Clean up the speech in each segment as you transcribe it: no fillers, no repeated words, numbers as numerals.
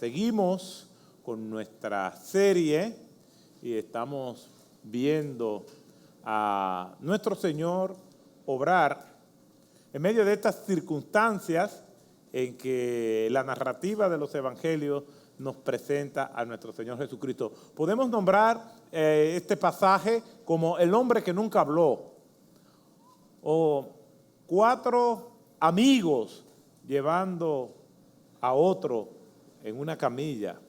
Seguimos con nuestra serie y estamos viendo a nuestro Señor obrar en medio de estas circunstancias en que la narrativa de los evangelios nos presenta a nuestro Señor Jesucristo. Podemos nombrar este pasaje como el hombre que nunca habló, o 4 amigos llevando a otro en una camilla,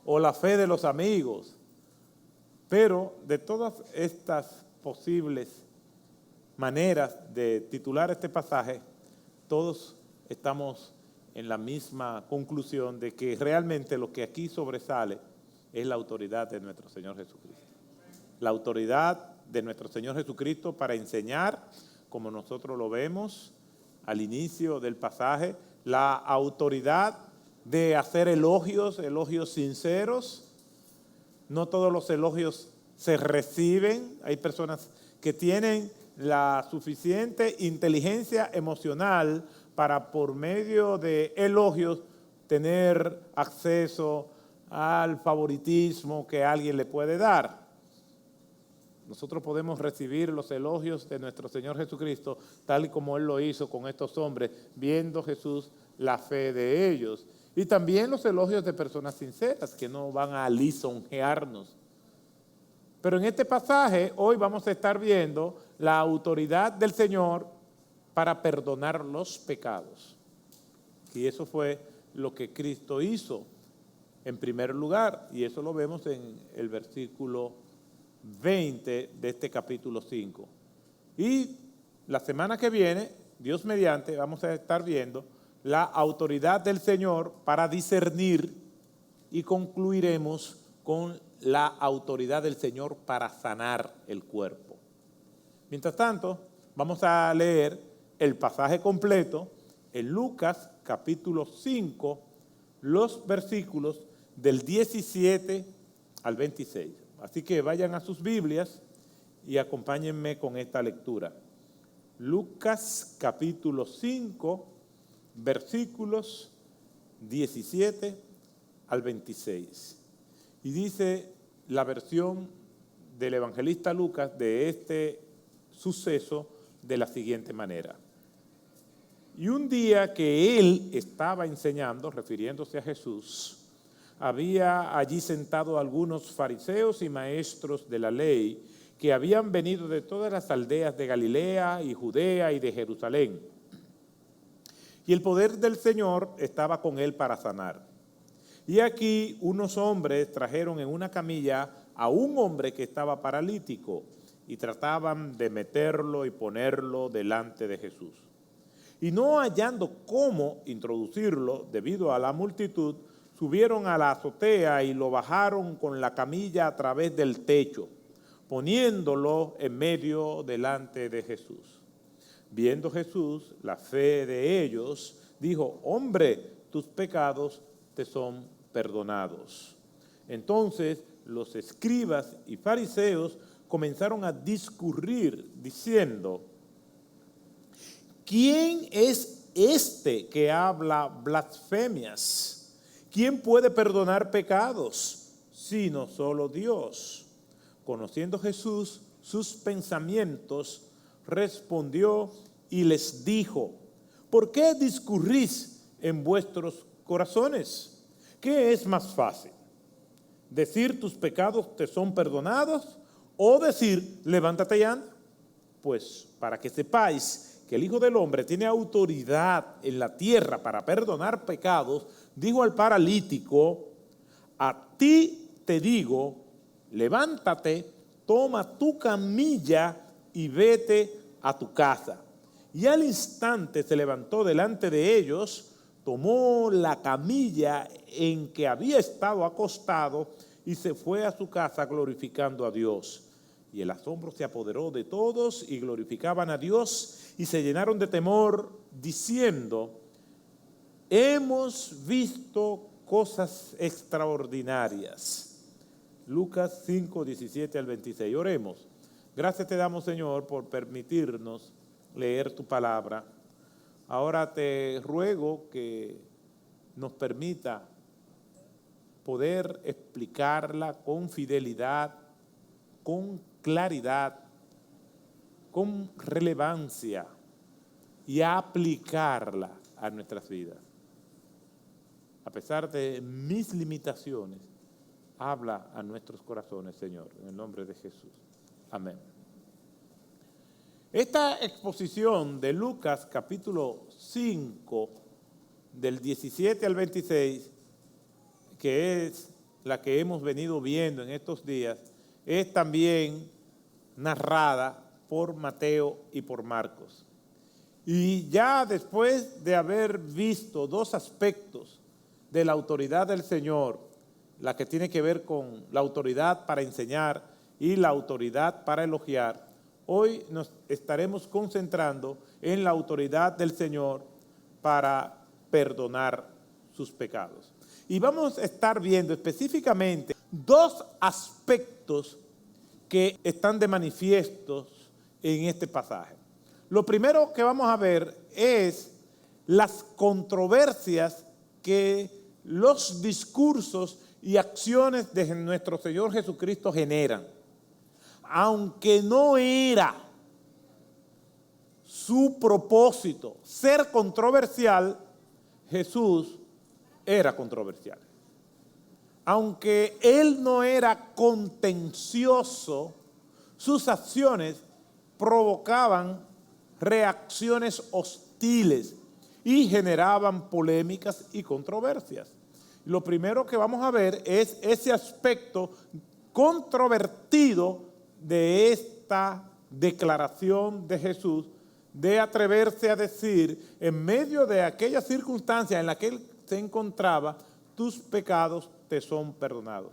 o la fe de los amigos. Pero de todas estas posibles maneras de titular este pasaje, todos estamos en la misma conclusión de que realmente lo que aquí sobresale es la autoridad de nuestro Señor Jesucristo. La autoridad de nuestro Señor Jesucristo para enseñar, como nosotros lo vemos al inicio del pasaje, la autoridad de hacer elogios sinceros. No todos los elogios se reciben. Hay personas que tienen la suficiente inteligencia emocional para, por medio de elogios, tener acceso al favoritismo que alguien le puede dar. Nosotros podemos recibir los elogios de nuestro Señor Jesucristo, tal y como Él lo hizo con estos hombres, viendo Jesús la fe de ellos. Y también los elogios de personas sinceras que no van a lisonjearnos. Pero en este pasaje hoy vamos a estar viendo la autoridad del Señor para perdonar los pecados. Y eso fue lo que Cristo hizo en primer lugar. Y eso lo vemos en el versículo 20 de este capítulo 5. Y la semana que viene, Dios mediante, vamos a estar viendo la autoridad del Señor para discernir y concluiremos con la autoridad del Señor para sanar el cuerpo. Mientras tanto, vamos a leer el pasaje completo en Lucas capítulo 5, los versículos del 17 al 26. Así que vayan a sus Biblias y acompáñenme con esta lectura. Lucas capítulo 5, versículos 17 al 26. Y dice la versión del evangelista Lucas de este suceso de la siguiente manera. Y un día que él estaba enseñando, refiriéndose a Jesús, había allí sentado algunos fariseos y maestros de la ley que habían venido de todas las aldeas de Galilea y Judea y de Jerusalén. Y el poder del Señor estaba con él para sanar. Y aquí unos hombres trajeron en una camilla a un hombre que estaba paralítico y trataban de meterlo y ponerlo delante de Jesús. Y no hallando cómo introducirlo debido a la multitud, subieron a la azotea y lo bajaron con la camilla a través del techo, poniéndolo en medio delante de Jesús. Viendo Jesús la fe de ellos, dijo: hombre, tus pecados te son perdonados. Entonces los escribas y fariseos comenzaron a discurrir diciendo: ¿quién es este que habla blasfemias? ¿Quién puede perdonar pecados sino solo Dios? Conociendo Jesús sus pensamientos, respondió y les dijo: ¿por qué discurrís en vuestros corazones? ¿Qué es más fácil? ¿Decir tus pecados te son perdonados o decir levántate y anda? Pues para que sepáis que el Hijo del Hombre tiene autoridad en la tierra para perdonar pecados, dijo al paralítico: a ti te digo, levántate, toma tu camilla y vete a tu casa. Y al instante se levantó delante de ellos, tomó la camilla en que había estado acostado y se fue a su casa glorificando a Dios. Y el asombro se apoderó de todos y glorificaban a Dios y se llenaron de temor diciendo: hemos visto cosas extraordinarias. Lucas 5, 17 al 26. Oremos. Gracias te damos, Señor, por permitirnos leer tu palabra. Ahora te ruego que nos permita poder explicarla con fidelidad, con claridad, con relevancia y aplicarla a nuestras vidas. A pesar de mis limitaciones, habla a nuestros corazones, Señor, en el nombre de Jesús. Amén. Esta exposición de Lucas capítulo 5, del 17 al 26, que es la que hemos venido viendo en estos días, es también narrada por Mateo y por Marcos. Y ya después de haber visto dos aspectos de la autoridad del Señor, la que tiene que ver con la autoridad para enseñar y la autoridad para elogiar, hoy nos estaremos concentrando en la autoridad del Señor para perdonar sus pecados. Y vamos a estar viendo específicamente dos aspectos que están de manifiesto en este pasaje. Lo primero que vamos a ver es las controversias que los discursos y acciones de nuestro Señor Jesucristo generan. Aunque no era su propósito ser controversial, Jesús era controversial. Aunque él no era contencioso, sus acciones provocaban reacciones hostiles y generaban polémicas y controversias. Lo primero que vamos a ver es ese aspecto controvertido de esta declaración de Jesús, de atreverse a decir, en medio de aquella circunstancia en la que él se encontraba, tus pecados te son perdonados.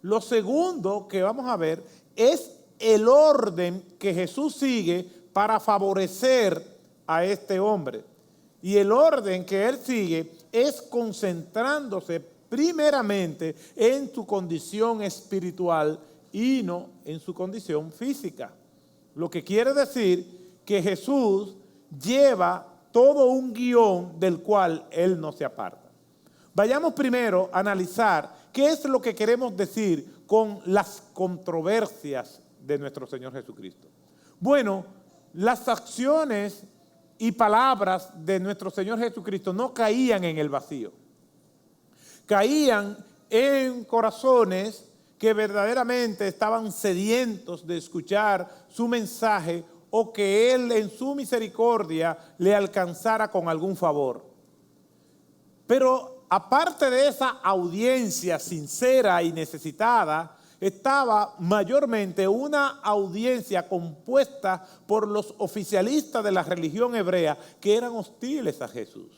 Lo segundo que vamos a ver es el orden que Jesús sigue para favorecer a este hombre. Y el orden que él sigue es concentrándose primeramente en su condición espiritual y no en su condición física. Lo que quiere decir que Jesús lleva todo un guión del cual él no se aparta. Vayamos primero a analizar qué es lo que queremos decir con las controversias de nuestro Señor Jesucristo. Bueno, las acciones y palabras de nuestro Señor Jesucristo no caían en el vacío. Caían en corazones que verdaderamente estaban sedientos de escuchar su mensaje o que Él en su misericordia le alcanzara con algún favor. Pero aparte de esa audiencia sincera y necesitada, estaba mayormente una audiencia compuesta por los oficialistas de la religión hebrea que eran hostiles a Jesús.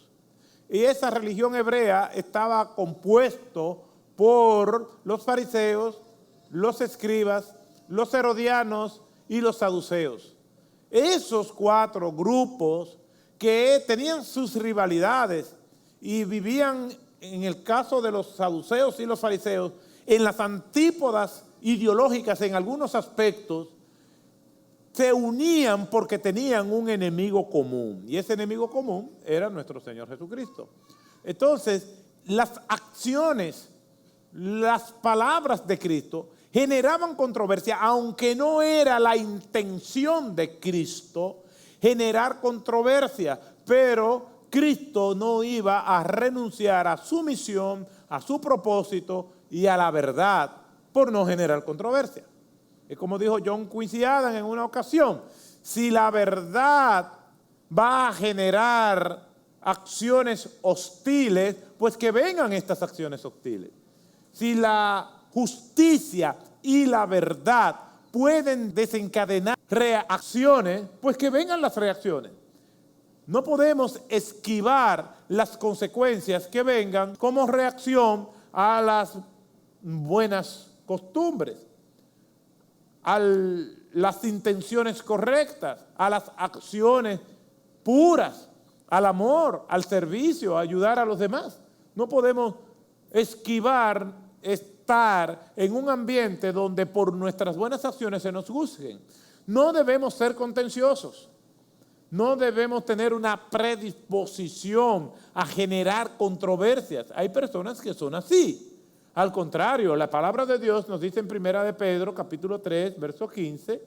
Y esa religión hebrea estaba compuesto por los fariseos, los escribas, los herodianos y los saduceos. Esos cuatro grupos que tenían sus rivalidades y vivían, en el caso de los saduceos y los fariseos, en las antípodas ideológicas en algunos aspectos, se unían porque tenían un enemigo común. Y ese enemigo común era nuestro Señor Jesucristo. Entonces, las acciones, las palabras de Cristo generaban controversia, aunque no era la intención de Cristo generar controversia, pero Cristo no iba a renunciar a su misión, a su propósito y a la verdad por no generar controversia. Es como dijo John Quincy Adams en una ocasión, si la verdad va a generar acciones hostiles, pues que vengan estas acciones hostiles. Si la justicia y la verdad pueden desencadenar reacciones, pues que vengan las reacciones. No podemos esquivar las consecuencias que vengan como reacción a las buenas costumbres, a las intenciones correctas, a las acciones puras, al amor, al servicio, a ayudar a los demás. No podemos esquivar estar en un ambiente donde por nuestras buenas acciones se nos juzguen. No debemos ser contenciosos. No debemos tener una predisposición a generar controversias. Hay personas que son así. Al contrario, la palabra de Dios nos dice en 1 de Pedro, capítulo 3, verso 15,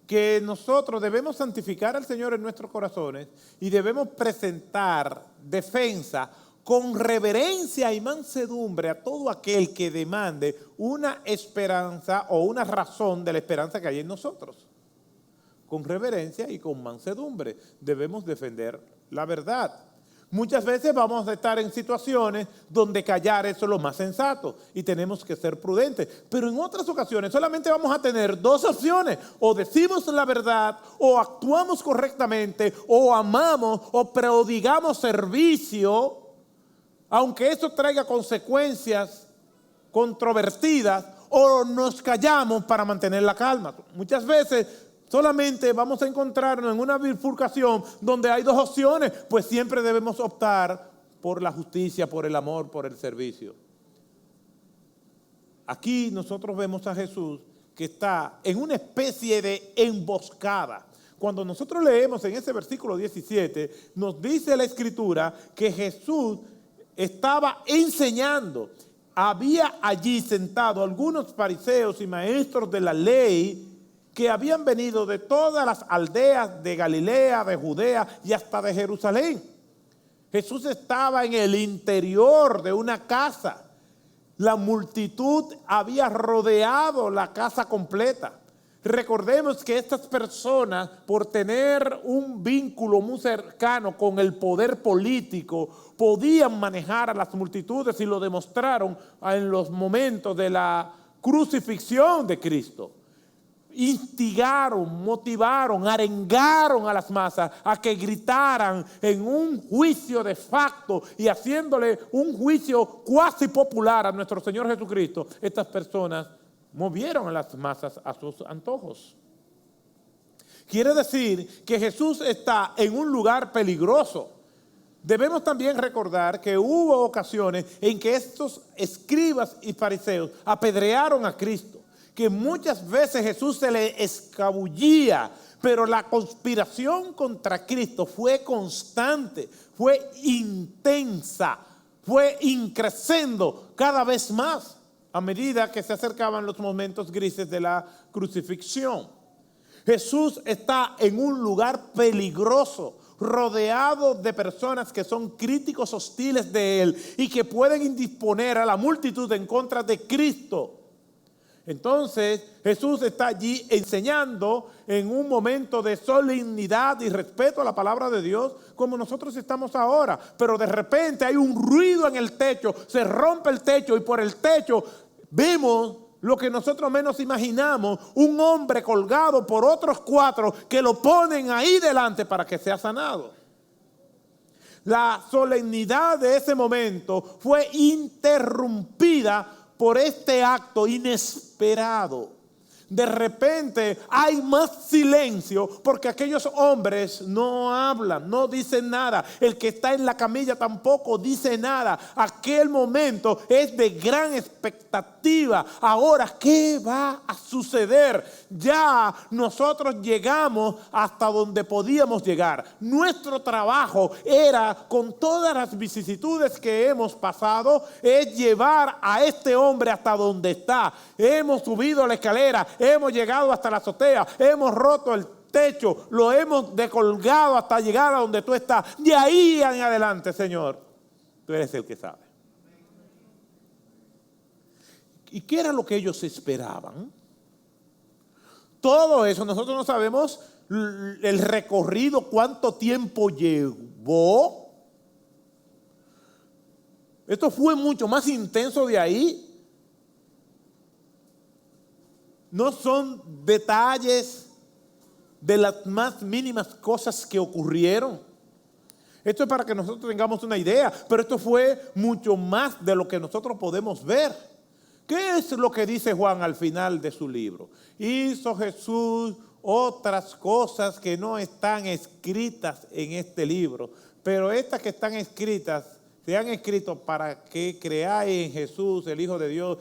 que nosotros debemos santificar al Señor en nuestros corazones y debemos presentar defensa con reverencia y mansedumbre a todo aquel que demande una esperanza o una razón de la esperanza que hay en nosotros. Con reverencia y con mansedumbre debemos defender la verdad. Muchas veces vamos a estar en situaciones donde callar eso es lo más sensato y tenemos que ser prudentes. Pero en otras ocasiones solamente vamos a tener dos opciones. O decimos la verdad, o actuamos correctamente, o amamos, o prodigamos servicio, aunque eso traiga consecuencias controvertidas, o nos callamos para mantener la calma. Muchas veces solamente vamos a encontrarnos en una bifurcación donde hay dos opciones, pues siempre debemos optar por la justicia, por el amor, por el servicio. Aquí nosotros vemos a Jesús que está en una especie de emboscada. Cuando nosotros leemos en ese versículo 17, nos dice la Escritura que Jesús estaba enseñando. Había allí sentado algunos fariseos y maestros de la ley que habían venido de todas las aldeas de Galilea, de Judea y hasta de Jerusalén. Jesús estaba en el interior de una casa. La multitud había rodeado la casa completa. Recordemos que estas personas, por tener un vínculo muy cercano con el poder político, podían manejar a las multitudes y lo demostraron en los momentos de la crucifixión de Cristo. Instigaron, motivaron, arengaron a las masas a que gritaran en un juicio de facto y haciéndole un juicio cuasi popular a nuestro Señor Jesucristo. Estas personas movieron a las masas a sus antojos. Quiere decir que Jesús está en un lugar peligroso. Debemos también recordar que hubo ocasiones en que estos escribas y fariseos apedrearon a Cristo, que muchas veces Jesús se le escabullía, pero la conspiración contra Cristo fue constante, fue intensa, fue increciendo cada vez más a medida que se acercaban los momentos grises de la crucifixión. Jesús está en un lugar peligroso, rodeado de personas que son críticos hostiles de él y que pueden indisponer a la multitud en contra de Cristo. Entonces Jesús está allí enseñando en un momento de solemnidad y respeto a la palabra de Dios, como nosotros estamos ahora. Pero de repente hay un ruido en el techo, se rompe el techo y por el techo vemos lo que nosotros menos imaginamos, un hombre colgado por otros 4 que lo ponen ahí delante para que sea sanado. La solemnidad de ese momento fue interrumpida por este acto inesperado. De repente hay más silencio porque aquellos hombres no hablan, no dicen nada. El que está en la camilla tampoco dice nada. Aquel momento es de gran expectativa. Ahora, ¿qué va a suceder? Ya nosotros llegamos hasta donde podíamos llegar. Nuestro trabajo era, con todas las vicisitudes que hemos pasado, es llevar a este hombre hasta donde está. Hemos subido la escalera, hemos llegado hasta la azotea, hemos roto el techo, lo hemos decolgado hasta llegar a donde tú estás. De ahí en adelante, Señor, tú eres el que sabe. ¿Y qué era lo que ellos esperaban? Todo eso, nosotros no sabemos el recorrido, cuánto tiempo llevó. Esto fue mucho más intenso de ahí. No son detalles de las más mínimas cosas que ocurrieron. Esto es para que nosotros tengamos una idea, pero esto fue mucho más de lo que nosotros podemos ver. ¿Qué es lo que dice Juan al final de su libro? Hizo Jesús otras cosas que no están escritas en este libro, pero estas que están escritas, se han escrito para que creáis en Jesús, el Hijo de Dios,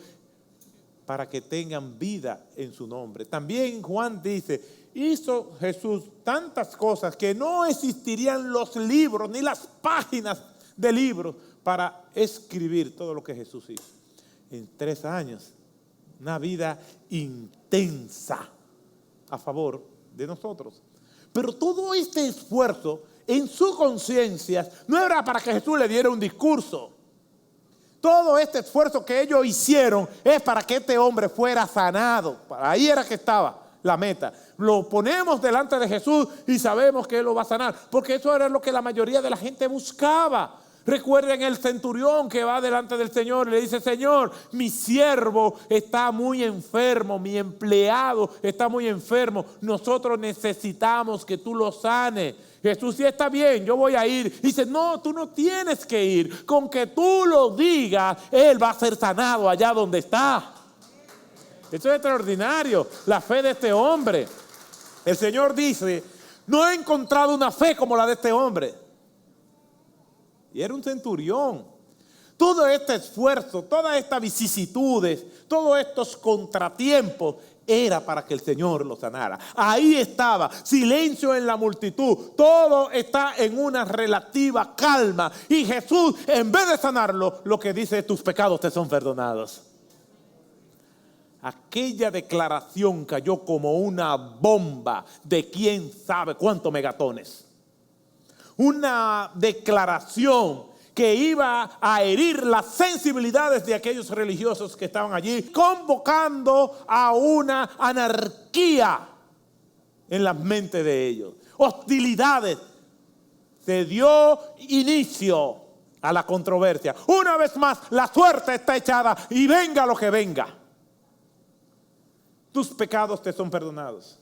para que tengan vida en su nombre. También Juan dice, hizo Jesús tantas cosas que no existirían los libros ni las páginas de libros para escribir todo lo que Jesús hizo. en 3 años. Una vida intensa a favor de nosotros. Pero todo este esfuerzo en su conciencia no era para que Jesús le diera un discurso. Todo este esfuerzo que ellos hicieron es para que este hombre fuera sanado. Ahí era que estaba la meta. Lo ponemos delante de Jesús y sabemos que Él lo va a sanar, porque eso era lo que la mayoría de la gente buscaba. Recuerden el centurión que va delante del Señor y le dice: Señor, mi siervo está muy enfermo, mi empleado está muy enfermo, nosotros necesitamos que tú lo sanes. Jesús: sí, está bien, yo voy a ir. Y dice: no, tú no tienes que ir, con que tú lo digas, él va a ser sanado allá donde está. Esto es extraordinario, la fe de este hombre. El Señor dice: no he encontrado una fe como la de este hombre. Y era un centurión. Todo este esfuerzo, todas estas vicisitudes, todos estos contratiempos, era para que el Señor lo sanara. Ahí estaba, silencio en la multitud. Todo está en una relativa calma. Y Jesús, en vez de sanarlo, lo que dice es: tus pecados te son perdonados. Aquella declaración cayó como una bomba de quién sabe cuántos megatones. Una declaración que iba a herir las sensibilidades de aquellos religiosos que estaban allí, convocando a una anarquía en la mente de ellos. Hostilidades. Se dio inicio a la controversia. Una vez más, la suerte está echada y venga lo que venga. Tus pecados te son perdonados.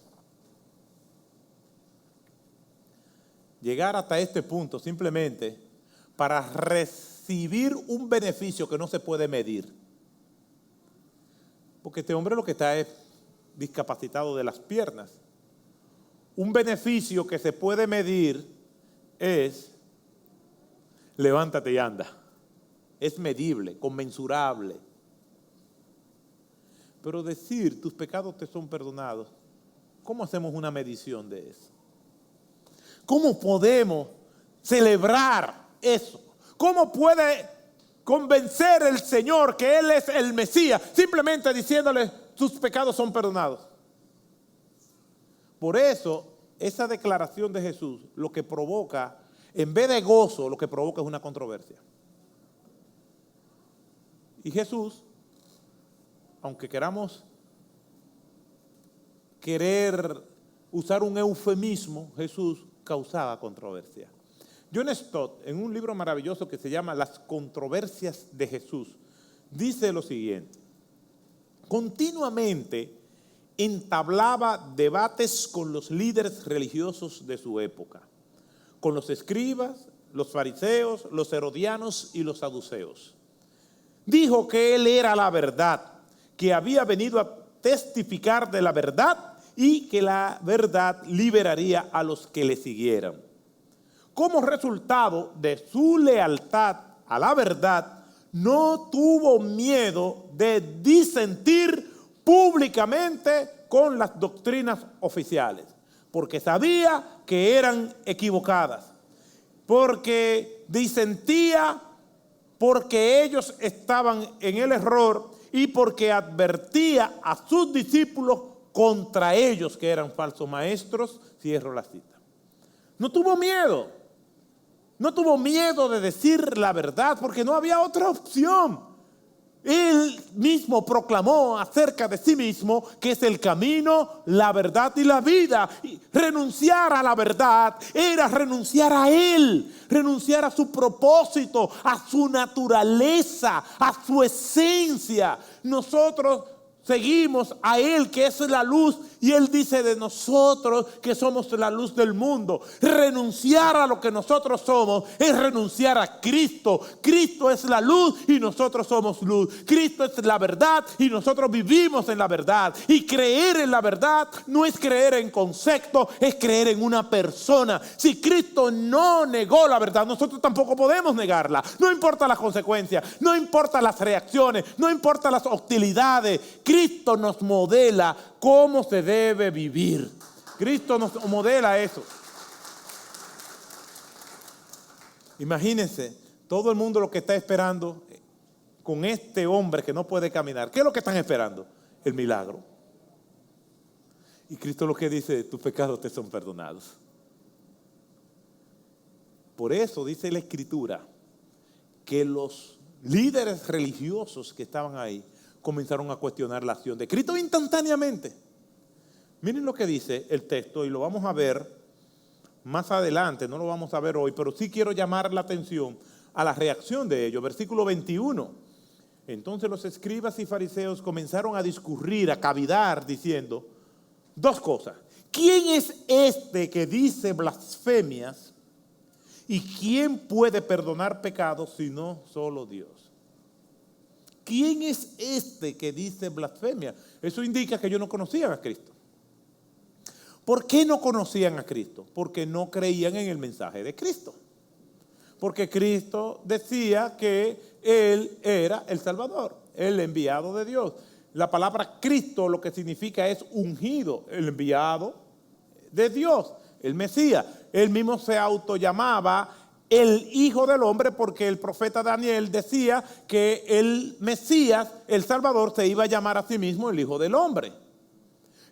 Llegar hasta este punto simplemente para recibir un beneficio que no se puede medir. Porque este hombre lo que está es discapacitado de las piernas. Un beneficio que se puede medir es: levántate y anda. Es medible, conmensurable. Pero decir tus pecados te son perdonados, ¿cómo hacemos una medición de eso? ¿Cómo podemos celebrar eso? ¿Cómo puede convencer el Señor que Él es el Mesías simplemente diciéndole tus pecados son perdonados? Por eso, esa declaración de Jesús lo que provoca, en vez de gozo, lo que provoca es una controversia. Y Jesús, aunque queramos usar un eufemismo, Jesús causaba controversia. John Stott, en un libro maravilloso que se llama Las controversias de Jesús, dice lo siguiente: continuamente entablaba debates con los líderes religiosos de su época, con los escribas, los fariseos, los herodianos y los saduceos. Dijo que él era la verdad, que había venido a testificar de la verdad y que la verdad liberaría a los que le siguieran. Como resultado de su lealtad a la verdad, no tuvo miedo de disentir públicamente con las doctrinas oficiales, porque sabía que eran equivocadas, porque disentía porque ellos estaban en el error y porque advertía a sus discípulos contra ellos que eran falsos maestros. Cierro la cita. No tuvo miedo. No tuvo miedo de decir la verdad porque no había otra opción. Él mismo proclamó acerca de sí mismo que es el camino, la verdad y la vida. Y renunciar a la verdad era renunciar a Él, renunciar a su propósito, a su naturaleza, a su esencia. Nosotros seguimos a Él, que es la luz, y Él dice de nosotros que somos la luz del mundo. Renunciar a lo que nosotros somos es renunciar a Cristo. Cristo es la luz y nosotros somos luz. Cristo es la verdad y nosotros vivimos en la verdad. Y creer en la verdad no es creer en concepto, es creer en una persona. Si Cristo no negó la verdad, nosotros tampoco podemos negarla. No importa las consecuencias, no importa las reacciones, no importa las hostilidades. Cristo nos modela cómo se debe vivir. Cristo nos modela eso. Imagínense, todo el mundo lo que está esperando con este hombre que no puede caminar? ¿Qué es lo que están esperando? El milagro. Y Cristo lo que dice, tus pecados te son perdonados. Por eso dice la Escritura que los líderes religiosos que estaban ahí comenzaron a cuestionar la acción de Cristo instantáneamente. Miren lo que dice el texto y lo vamos a ver más adelante, no lo vamos a ver hoy, pero sí quiero llamar la atención a la reacción de ellos. Versículo 21. Entonces los escribas y fariseos comenzaron a discurrir, a cavillar, diciendo dos cosas. ¿Quién es este que dice blasfemias? ¿Y quién puede perdonar pecados sino solo Dios? ¿Quién es este que dice blasfemia? Eso indica que ellos no conocían a Cristo. ¿Por qué no conocían a Cristo? Porque no creían en el mensaje de Cristo. Porque Cristo decía que Él era el Salvador, el enviado de Dios. La palabra Cristo lo que significa es ungido, el enviado de Dios, el Mesías. Él mismo se autollamaba el Hijo del Hombre porque el profeta Daniel decía que el Mesías, el Salvador, se iba a llamar a sí mismo el Hijo del Hombre.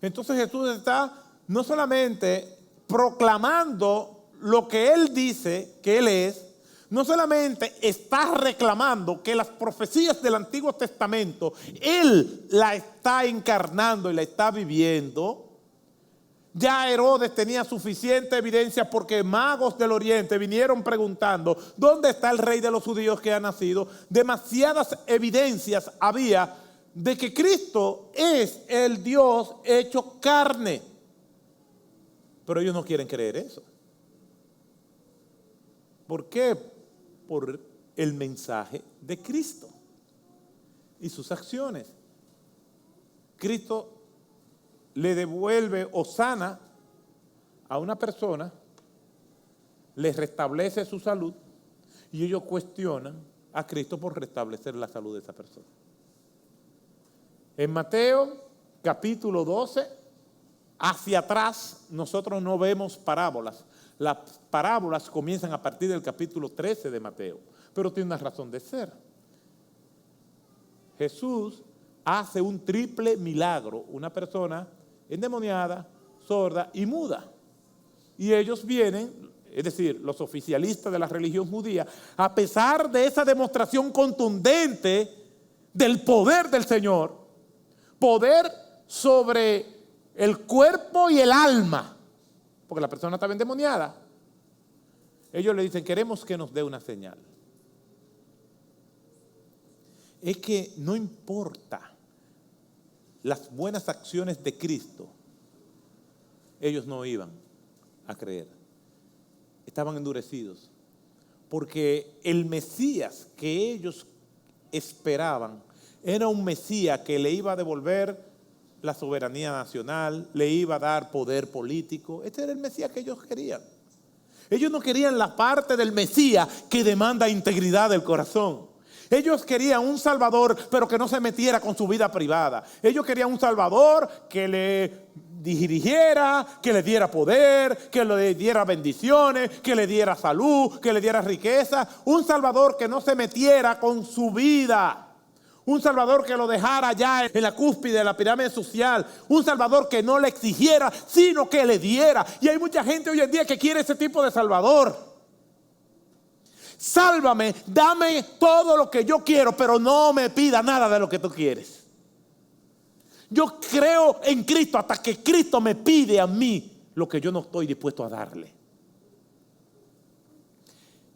Entonces Jesús está no solamente proclamando lo que Él dice que Él es, no solamente está reclamando que las profecías del Antiguo Testamento Él la está encarnando y la está viviendo. Ya Herodes tenía suficiente evidencia porque magos del Oriente vinieron preguntando ¿dónde está el rey de los judíos que ha nacido? Demasiadas evidencias había de que Cristo es el Dios hecho carne. Pero ellos no quieren creer eso. ¿Por qué? Por el mensaje de Cristo y sus acciones. Cristo le devuelve o sana a una persona, le restablece su salud y ellos cuestionan a Cristo por restablecer la salud de esa persona. En Mateo capítulo 12, hacia atrás nosotros no vemos parábolas. Las parábolas comienzan a partir del capítulo 13 de Mateo, pero tiene una razón de ser. Jesús hace un triple milagro, una persona endemoniada, sorda y muda. Y ellos vienen, es decir, los oficialistas de la religión judía, a pesar de esa demostración contundente del poder del Señor, poder sobre el cuerpo y el alma, porque la persona estaba endemoniada. Ellos le dicen, queremos que nos dé una señal. Es que no importa las buenas acciones de Cristo, ellos no iban a creer. Estaban endurecidos. Porque el Mesías que ellos esperaban era un Mesías que le iba a devolver la soberanía nacional, le iba a dar poder político. Este era el Mesías que ellos querían. Ellos no querían la parte del Mesías que demanda integridad del corazón. Ellos querían un Salvador, pero que no se metiera con su vida privada. Ellos querían un Salvador que le dirigiera, que le diera poder, que le diera bendiciones, que le diera salud, que le diera riqueza. Un Salvador que no se metiera con su vida. Un Salvador que lo dejara ya en la cúspide de la pirámide social. Un Salvador que no le exigiera, sino que le diera. Y hay mucha gente hoy en día que quiere ese tipo de Salvador. Sálvame, dame todo lo que yo quiero, pero no me pida nada de lo que tú quieres. Yo creo en Cristo hasta que Cristo me pide a mí lo que yo no estoy dispuesto a darle.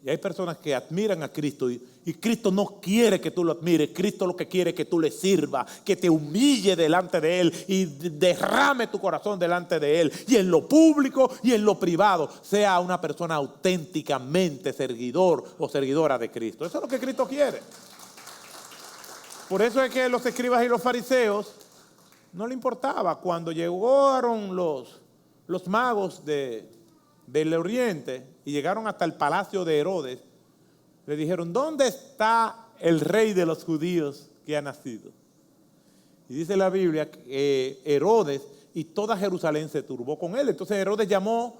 Y hay personas que admiran a Cristo y Cristo no quiere que tú lo admires. Cristo lo que quiere es que tú le sirvas, que te humille delante de Él y derrame tu corazón delante de Él. Y en lo público y en lo privado sea una persona auténticamente seguidor o seguidora de Cristo. Eso es lo que Cristo quiere. Por eso es que los escribas y los fariseos no le importaba. Cuando llegaron los magos del Oriente y llegaron hasta el palacio de Herodes, le dijeron, ¿dónde está el rey de los judíos que ha nacido? Y dice la Biblia que Herodes y toda Jerusalén se turbó con él. Entonces Herodes llamó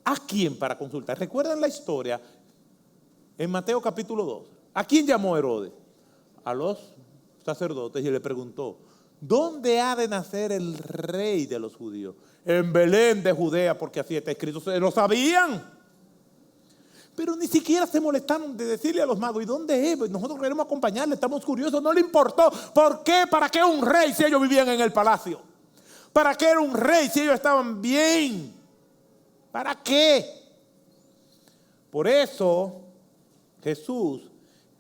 ¿a quién para consultar? ¿Recuerdan la historia en Mateo capítulo 2? ¿A quién llamó Herodes? a los sacerdotes y le preguntó: ¿dónde ha de nacer el rey de los judíos? En Belén de Judea, porque así está escrito. Se lo sabían, pero ni siquiera se molestaron de decirle a los magos: ¿y dónde es? Nosotros queremos acompañarle, estamos curiosos. No le importó. ¿Por qué? ¿Para qué un rey si ellos vivían en el palacio? ¿Para qué era un rey si ellos estaban bien? ¿Para qué? Por eso Jesús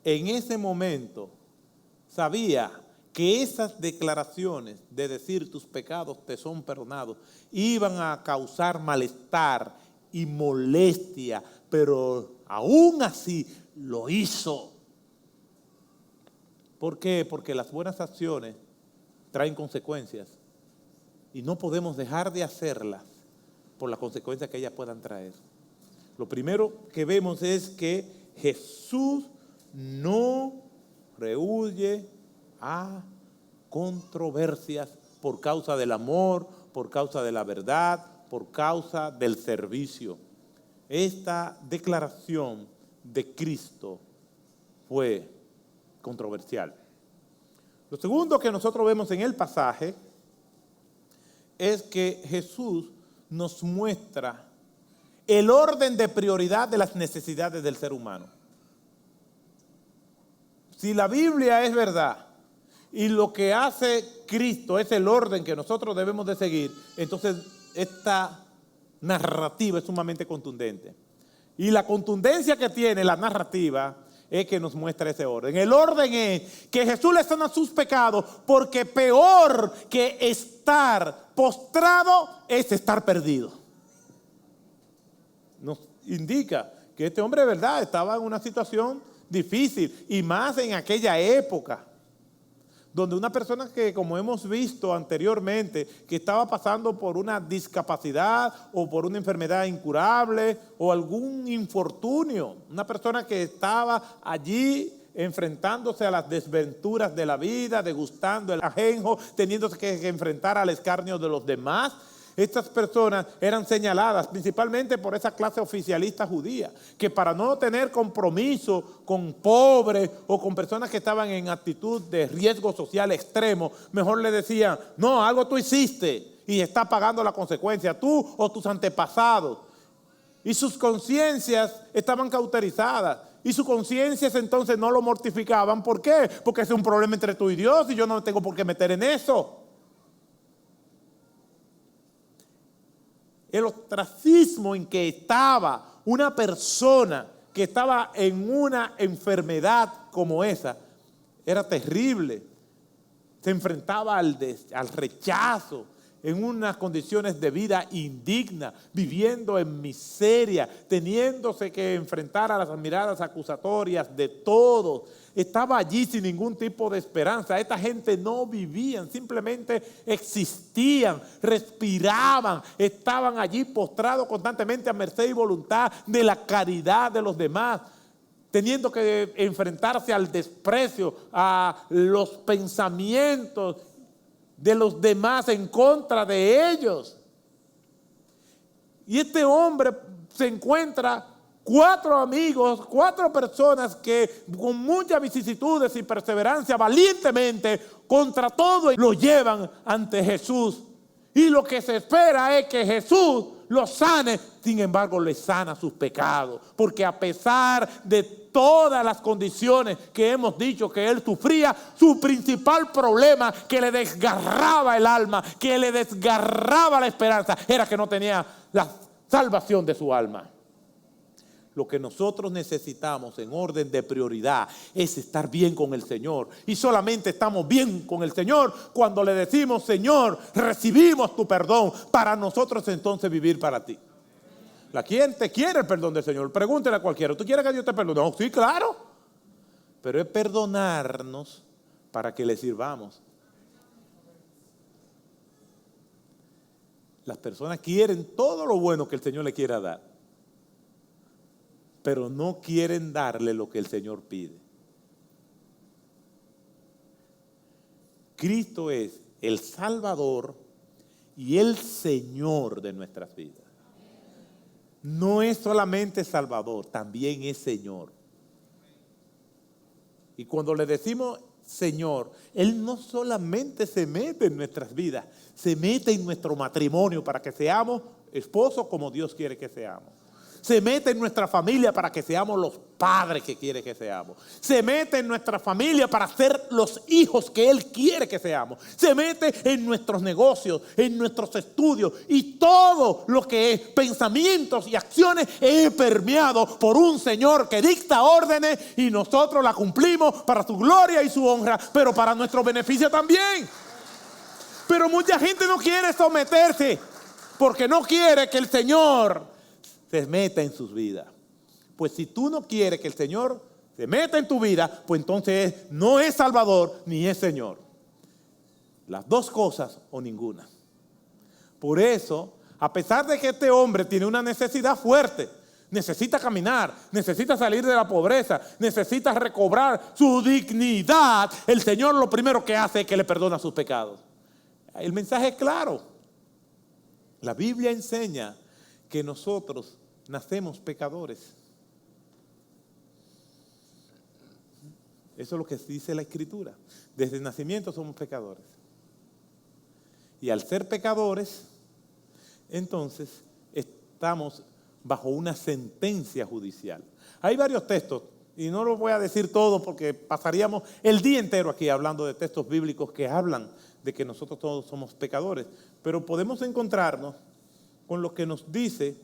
en ese momento sabía que esas declaraciones de decir tus pecados te son perdonados iban a causar malestar y molestia, pero aún así lo hizo. ¿Por qué? Porque las buenas acciones traen consecuencias y no podemos dejar de hacerlas por las consecuencias que ellas puedan traer. Lo primero que vemos es que Jesús no rehúye a controversias por causa del amor, por causa de la verdad, por causa del servicio. Esta declaración de Cristo fue controversial. Lo segundo que nosotros vemos en el pasaje es que Jesús nos muestra el orden de prioridad de las necesidades del ser humano. Si la Biblia es verdad y lo que hace Cristo es el orden que nosotros debemos de seguir, entonces esta narrativa es sumamente contundente. Y la contundencia que tiene la narrativa es que nos muestra ese orden. El orden es que Jesús le sana sus pecados, porque peor que estar postrado es estar perdido. Nos indica que este hombre de verdad estaba en una situación difícil, y más en aquella época, donde una persona que, como hemos visto anteriormente, que estaba pasando por una discapacidad o por una enfermedad incurable o algún infortunio, una persona que estaba allí enfrentándose a las desventuras de la vida, degustando el ajenjo, teniéndose que enfrentar al escarnio de los demás. Estas personas eran señaladas principalmente por esa clase oficialista judía, que para no tener compromiso con pobres o con personas que estaban en actitud de riesgo social extremo, mejor le decían: no, algo tú hiciste y está pagando la consecuencia, tú o tus antepasados. Y sus conciencias estaban cauterizadas. Y sus conciencias entonces no lo mortificaban. ¿Por qué? Porque es un problema entre tú y Dios y yo no me tengo por qué meter en eso. El ostracismo en que estaba una persona que estaba en una enfermedad como esa era terrible. Se enfrentaba al rechazo, en unas condiciones de vida indigna, viviendo en miseria, teniéndose que enfrentar a las miradas acusatorias de todos. Estaba allí sin ningún tipo de esperanza. Esta gente no vivían, simplemente existían, respiraban, estaban allí postrados constantemente a merced y voluntad de la caridad de los demás, teniendo que enfrentarse al desprecio, a los pensamientos de los demás en contra de ellos. Y este hombre se encuentra 4 amigos, 4 personas que con muchas vicisitudes y perseverancia, valientemente, contra todo, lo llevan ante Jesús. Y lo que se espera es que Jesús lo sane. Sin embargo, le sana sus pecados, porque a pesar de todas las condiciones que hemos dicho que él sufría, su principal problema que le desgarraba el alma, que le desgarraba la esperanza, era que no tenía la salvación de su alma. Lo que nosotros necesitamos en orden de prioridad es estar bien con el Señor. Y solamente estamos bien con el Señor cuando le decimos: Señor, recibimos tu perdón, para nosotros entonces vivir para ti. ¿Quién te quiere el perdón del Señor? Pregúntele a cualquiera: ¿tú quieres que Dios te perdone? Oh, sí, claro. Pero es perdonarnos para que le sirvamos. Las personas quieren todo lo bueno que el Señor le quiera dar, pero no quieren darle lo que el Señor pide. Cristo es el Salvador y el Señor de nuestras vidas. No es solamente Salvador, también es Señor. Y cuando le decimos Señor, Él no solamente se mete en nuestras vidas, se mete en nuestro matrimonio para que seamos esposos como Dios quiere que seamos. Se mete en nuestra familia para que seamos los padres que quiere que seamos. Se mete en nuestra familia para ser los hijos que Él quiere que seamos. Se mete en nuestros negocios, en nuestros estudios y todo lo que es pensamientos y acciones es permeado por un Señor que dicta órdenes y nosotros la cumplimos para su gloria y su honra, pero para nuestro beneficio también. Pero mucha gente no quiere someterse porque no quiere que el Señor se meta en sus vidas. Pues si tú no quieres que el Señor se meta en tu vida, pues entonces no es Salvador ni es Señor. Las dos cosas o ninguna. Por eso, a pesar de que este hombre tiene una necesidad fuerte, necesita caminar, necesita salir de la pobreza, necesita recobrar su dignidad, el Señor lo primero que hace es que le perdona sus pecados. El mensaje es claro. La Biblia enseña que nosotros nacemos pecadores. Eso es lo que dice la Escritura. Desde el nacimiento somos pecadores. Y al ser pecadores, entonces estamos bajo una sentencia judicial. Hay varios textos, y no los voy a decir todos porque pasaríamos el día entero aquí hablando de textos bíblicos que hablan de que nosotros todos somos pecadores. Pero podemos encontrarnos con lo que nos dice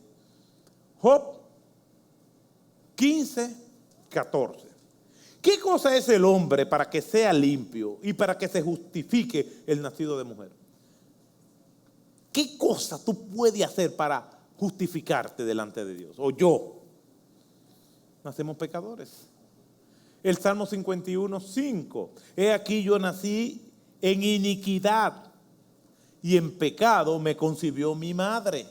Job 15:14. ¿Qué cosa es el hombre para que sea limpio y para que se justifique el nacido de mujer? ¿Qué cosa tú puedes hacer para justificarte delante de Dios? O yo. Nacemos pecadores. El Salmo 51:5. He aquí yo nací en iniquidad y en pecado me concibió mi madre.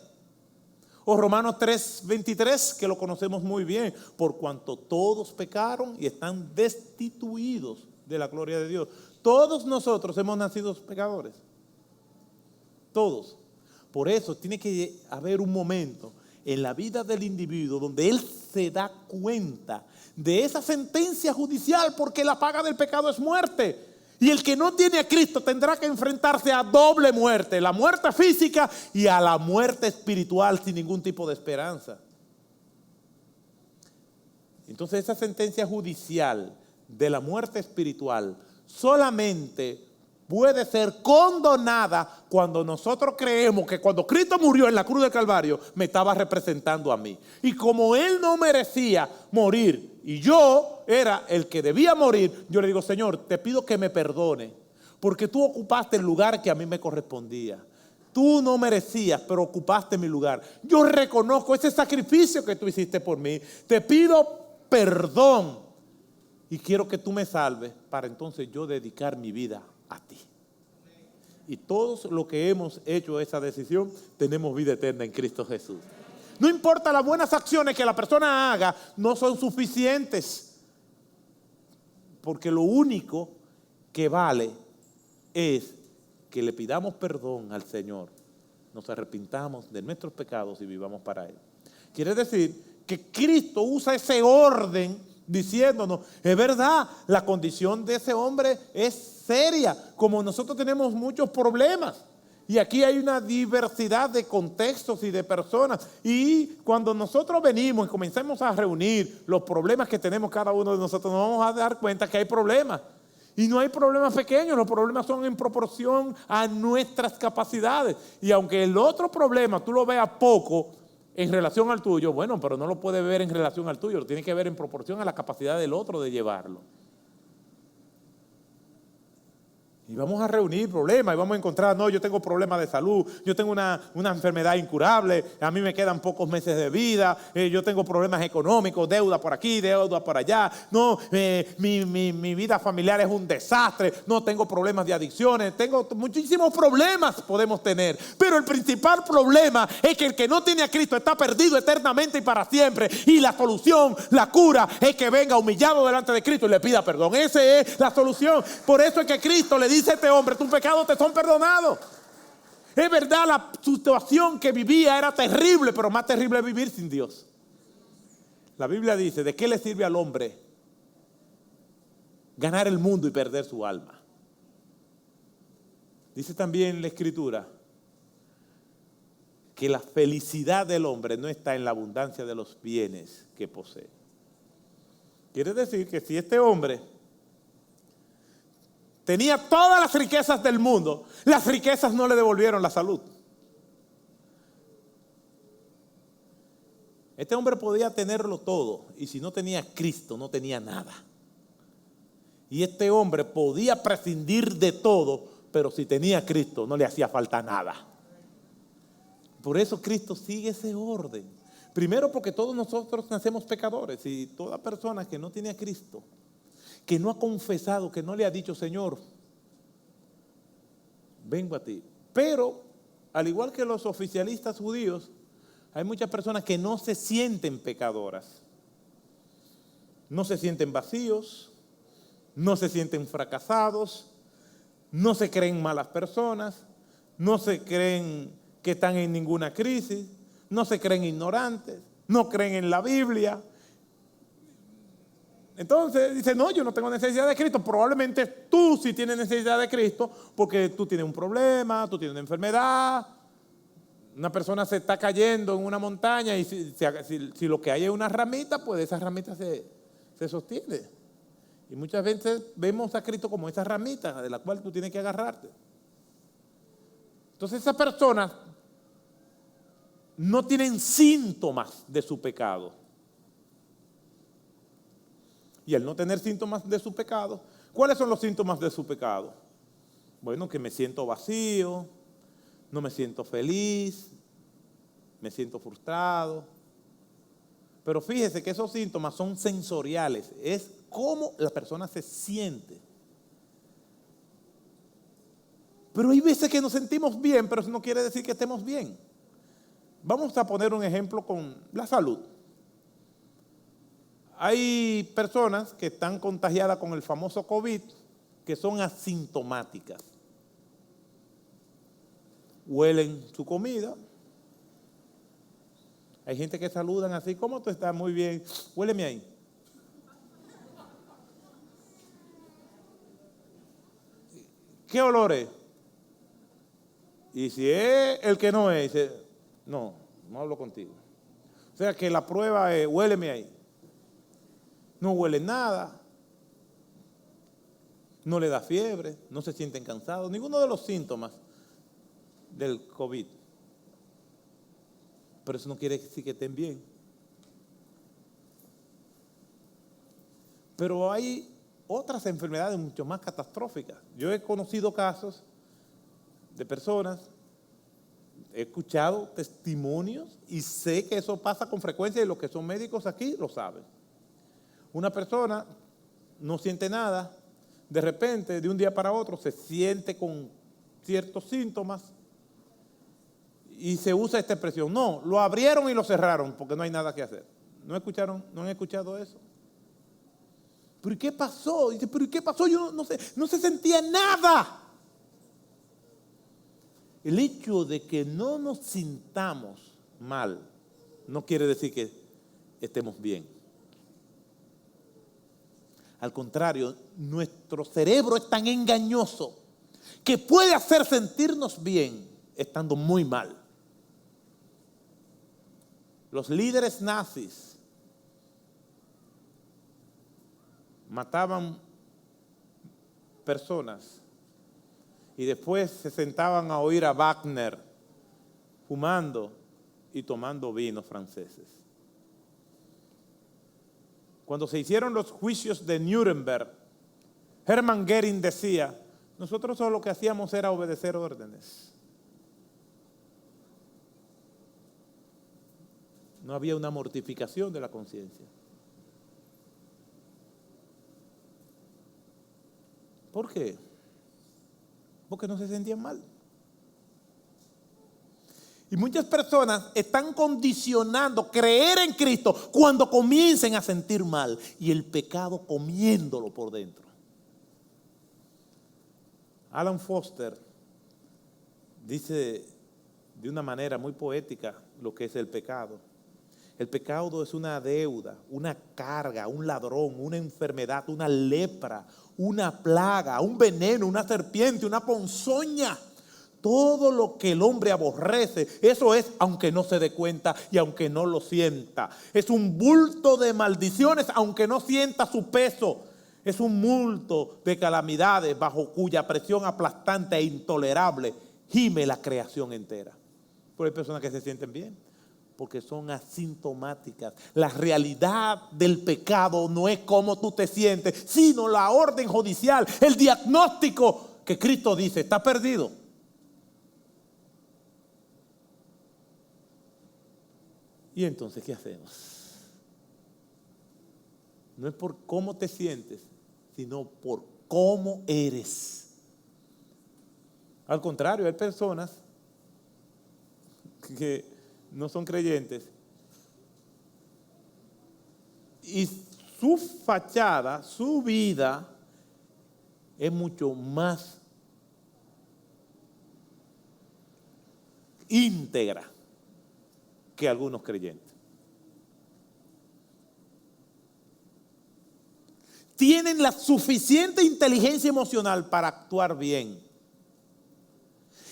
O Romanos 3:23, que lo conocemos muy bien, por cuanto todos pecaron y están destituidos de la gloria de Dios. Todos nosotros hemos nacido pecadores. Todos. Por eso tiene que haber un momento en la vida del individuo donde él se da cuenta de esa sentencia judicial, porque la paga del pecado es muerte. Y el que no tiene a Cristo tendrá que enfrentarse a doble muerte, la muerte física y a la muerte espiritual sin ningún tipo de esperanza. Entonces esa sentencia judicial de la muerte espiritual solamente puede ser condonada cuando nosotros creemos que cuando Cristo murió en la cruz del Calvario me estaba representando a mí. Y como Él no merecía morir y yo era el que debía morir, yo le digo: Señor, te pido que me perdone porque tú ocupaste el lugar que a mí me correspondía. Tú no merecías, pero ocupaste mi lugar. Yo reconozco ese sacrificio que tú hiciste por mí. Te pido perdón y quiero que tú me salves para entonces yo dedicar mi vida a ti. Y todos los que hemos hecho esa decisión tenemos vida eterna en Cristo Jesús. No importa las buenas acciones que la persona haga, no son suficientes, porque lo único que vale es que le pidamos perdón al Señor, nos arrepintamos de nuestros pecados y vivamos para Él. Quiere decir que Cristo usa ese orden diciéndonos: es verdad, la condición de ese hombre es seria, como nosotros tenemos muchos problemas. Y aquí hay una diversidad de contextos y de personas. Y cuando nosotros venimos y comenzamos a reunir los problemas que tenemos cada uno de nosotros, nos vamos a dar cuenta que hay problemas. Y no hay problemas pequeños, los problemas son en proporción a nuestras capacidades. Y aunque el otro problema tú lo veas poco en relación al tuyo, bueno, pero no lo puedes ver en relación al tuyo, lo tienes que ver en proporción a la capacidad del otro de llevarlo. Y vamos a reunir problemas y vamos a encontrar: no, yo tengo problemas de salud, yo tengo una enfermedad incurable, a mí me quedan pocos meses de vida, yo tengo problemas económicos, deuda por aquí, deuda por allá, no, mi vida familiar es un desastre, no tengo problemas de adicciones, tengo muchísimos problemas podemos tener. Pero el principal problema es que el que no tiene a Cristo está perdido eternamente y para siempre. Y la solución, la cura, es que venga humillado delante de Cristo y le pida perdón. Esa es la solución. Por eso es que Cristo le dice a este hombre: tus pecados te son perdonados. Es verdad, la situación que vivía era terrible, pero más terrible es vivir sin Dios. La Biblia dice: ¿de qué le sirve al hombre ganar el mundo y perder su alma. Dice también la Escritura que la felicidad del hombre no está en la abundancia de los bienes que posee. Quiere decir que si este hombre tenía todas las riquezas del mundo, las riquezas no le devolvieron la salud. Este hombre podía tenerlo todo y si no tenía a Cristo no tenía nada. Y este hombre podía prescindir de todo, pero si tenía a Cristo no le hacía falta nada. Por eso Cristo sigue ese orden. Primero porque todos nosotros nacemos pecadores y toda persona que no tiene a Cristo, que no ha confesado, que no le ha dicho, Señor, vengo a ti. Pero, al igual que los oficialistas judíos, hay muchas personas que no se sienten pecadoras. No se sienten vacíos, no se sienten fracasados, no se creen malas personas, no se creen que están en ninguna crisis, no se creen ignorantes, no creen en la Biblia. Entonces dice, no, yo no tengo necesidad de Cristo. Probablemente tú sí tienes necesidad de Cristo porque tú tienes un problema, tú tienes una enfermedad. Una persona se está cayendo en una montaña y si lo que hay es una ramita, pues esa ramita se sostiene. Y muchas veces vemos a Cristo como esa ramita de la cual tú tienes que agarrarte. Entonces esas personas no tienen síntomas de su pecado. Y al no tener síntomas de su pecado, ¿cuáles son los síntomas de su pecado? Bueno, que me siento vacío, no me siento feliz, me siento frustrado. Pero fíjese que esos síntomas son sensoriales, es cómo la persona se siente. Pero hay veces que nos sentimos bien, pero eso no quiere decir que estemos bien. Vamos a poner un ejemplo con la salud. Hay personas que están contagiadas con el famoso COVID que son asintomáticas. Huelen su comida. Hay gente que saludan así, ¿cómo tú estás? Muy bien, huéleme ahí. ¿Qué olor es? Y si es el que no es, dice, no hablo contigo. O sea que la prueba es, huéleme ahí. No huele nada, no le da fiebre, no se sienten cansados, ninguno de los síntomas del COVID. Pero eso no quiere decir que estén bien. Pero hay otras enfermedades mucho más catastróficas. Yo he conocido casos de personas, he escuchado testimonios y sé que eso pasa con frecuencia y los que son médicos aquí lo saben. Una persona no siente nada, de repente, de un día para otro, se siente con ciertos síntomas y se usa esta expresión. No, lo abrieron y lo cerraron porque no hay nada que hacer. ¿No han escuchado eso? ¿Pero y qué pasó? Dice, ¿pero y qué pasó? Yo no sé, no se sentía nada. El hecho de que no nos sintamos mal no quiere decir que estemos bien. Al contrario, nuestro cerebro es tan engañoso que puede hacer sentirnos bien estando muy mal. Los líderes nazis mataban personas y después se sentaban a oír a Wagner fumando y tomando vinos franceses. Cuando se hicieron los juicios de Nuremberg, Hermann Göring decía, nosotros solo lo que hacíamos era obedecer órdenes. No había una mortificación de la conciencia. ¿Por qué? Porque no se sentían mal. Y muchas personas están condicionando creer en Cristo cuando comiencen a sentir mal y el pecado comiéndolo por dentro. Alan Foster dice de una manera muy poética lo que es el pecado. El pecado es una deuda, una carga, un ladrón, una enfermedad, una lepra, una plaga, un veneno, una serpiente, una ponzoña. Todo lo que el hombre aborrece, eso es aunque no se dé cuenta y aunque no lo sienta. Es un bulto de maldiciones aunque no sienta su peso. Es un bulto de calamidades bajo cuya presión aplastante e intolerable gime la creación entera. Pero hay personas que se sienten bien porque son asintomáticas. La realidad del pecado no es cómo tú te sientes, sino la orden judicial, el diagnóstico que Cristo dice, está perdido. ¿Y entonces qué hacemos? No es por cómo te sientes, sino por cómo eres. Al contrario, hay personas que no son creyentes y su fachada, su vida es mucho más íntegra que algunos creyentes. Tienen la suficiente inteligencia emocional para actuar bien.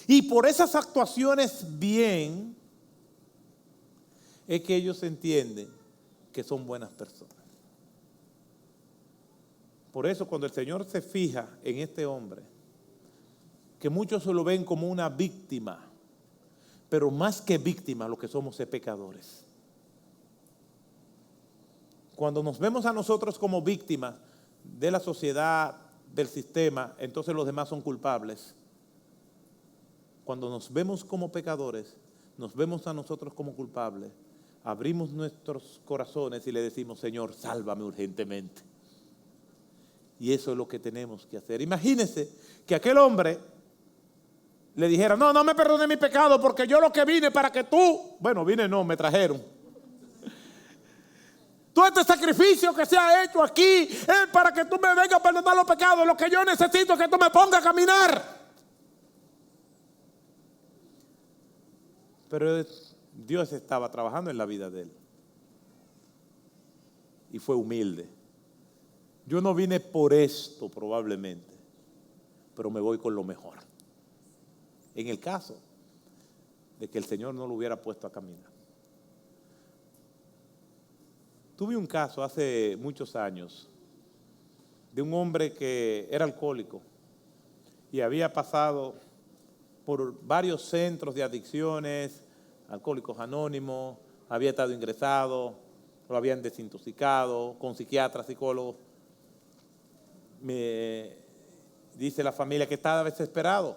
Y por esas actuaciones bien es que ellos entienden que son buenas personas. Por eso cuando el Señor se fija en este hombre, que muchos se lo ven como una víctima, pero más que víctima lo que somos es pecadores. Cuando nos vemos a nosotros como víctimas de la sociedad, del sistema, entonces los demás son culpables. Cuando nos vemos como pecadores, nos vemos a nosotros como culpables, abrimos nuestros corazones y le decimos, Señor, sálvame urgentemente. Y eso es lo que tenemos que hacer. Imagínense que aquel hombre le dijera, no me perdone mi pecado porque yo lo que vine para que tú, me trajeron. Todo este sacrificio que se ha hecho aquí es para que tú me vengas a perdonar los pecados. Lo que yo necesito es que tú me pongas a caminar. Pero Dios estaba trabajando en la vida de él. Y fue humilde. Yo no vine por esto probablemente, pero me voy con lo mejor. En el caso de que el Señor no lo hubiera puesto a caminar. Tuve un caso hace muchos años de un hombre que era alcohólico y había pasado por varios centros de adicciones, Alcohólicos Anónimos, había estado ingresado, lo habían desintoxicado, con psiquiatras, psicólogos. Me dice la familia que estaba desesperado,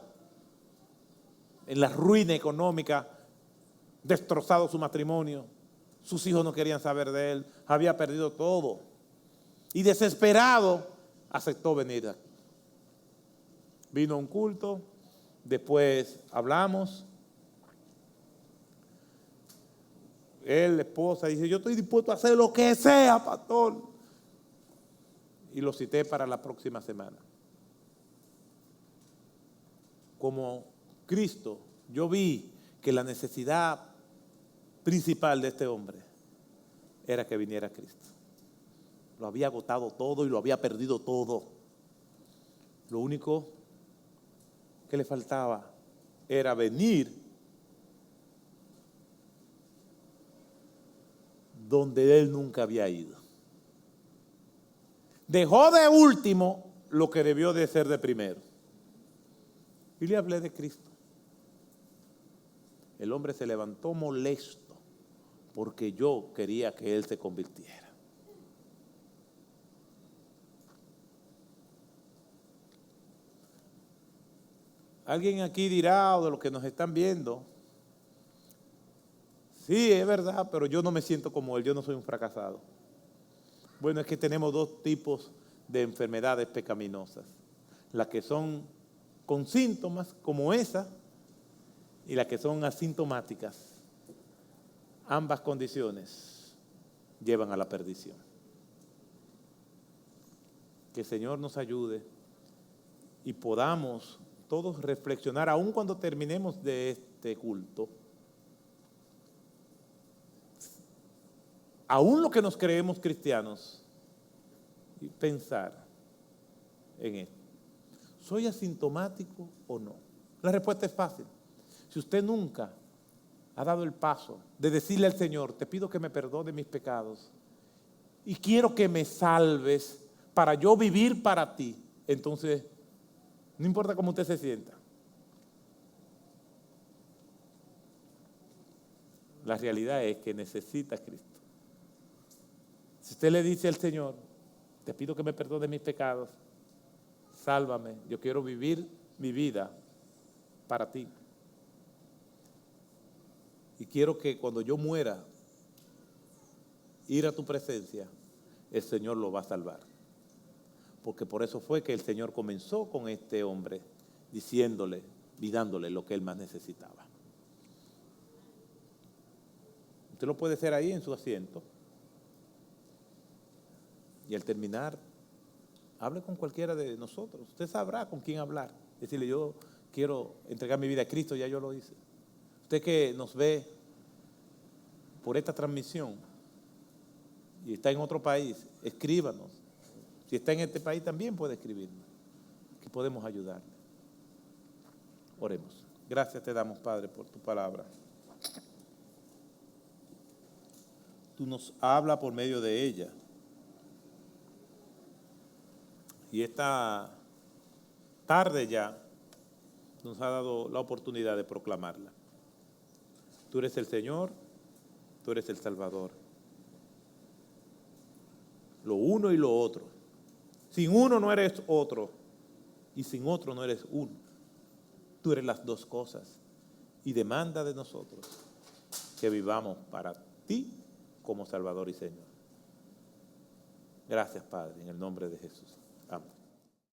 en la ruina económica, destrozado su matrimonio, sus hijos no querían saber de él, había perdido todo. Y desesperado, aceptó venir aquí. Vino a un culto, después hablamos. Él, la esposa, dice, yo estoy dispuesto a hacer lo que sea, pastor. Y lo cité para la próxima semana. Como Cristo, yo vi que la necesidad principal de este hombre era que viniera Cristo. Lo había agotado todo y lo había perdido todo. Lo único que le faltaba era venir donde él nunca había ido. Dejó de último lo que debió de ser de primero. Y le hablé de Cristo. El hombre se levantó molesto porque yo quería que él se convirtiera. Alguien aquí dirá, o de los que nos están viendo, sí, es verdad, pero yo no me siento como él, yo no soy un fracasado. Bueno, es que tenemos dos tipos de enfermedades pecaminosas. Las que son con síntomas como esa y las que son asintomáticas. Ambas condiciones llevan a la perdición. Que el Señor nos ayude y podamos todos reflexionar, aun cuando terminemos de este culto, aún los que nos creemos cristianos, y pensar en esto. ¿Soy asintomático o no? La respuesta es fácil. Si usted nunca ha dado el paso de decirle al Señor, te pido que me perdone mis pecados y quiero que me salves para yo vivir para ti, entonces no importa cómo usted se sienta. La realidad es que necesita a Cristo. Si usted le dice al Señor, te pido que me perdone mis pecados, sálvame, yo quiero vivir mi vida para ti. Y quiero que cuando yo muera, ir a tu presencia, el Señor lo va a salvar. Porque por eso fue que el Señor comenzó con este hombre, diciéndole y dándole lo que él más necesitaba. Usted lo puede hacer ahí en su asiento. Y al terminar, hable con cualquiera de nosotros. Usted sabrá con quién hablar. Decirle, yo quiero entregar mi vida a Cristo, ya yo lo hice. Usted que nos ve por esta transmisión y está en otro país, escríbanos. Si está en este país también puede escribirnos, que podemos ayudarle. Oremos. Gracias te damos, Padre, por tu palabra. Tú nos hablas por medio de ella. Y esta tarde ya nos ha dado la oportunidad de proclamarla. Tú eres el Señor, tú eres el Salvador. Lo uno y lo otro. Sin uno no eres otro y sin otro no eres uno. Tú eres las dos cosas y demanda de nosotros que vivamos para ti como Salvador y Señor. Gracias, Padre, en el nombre de Jesús.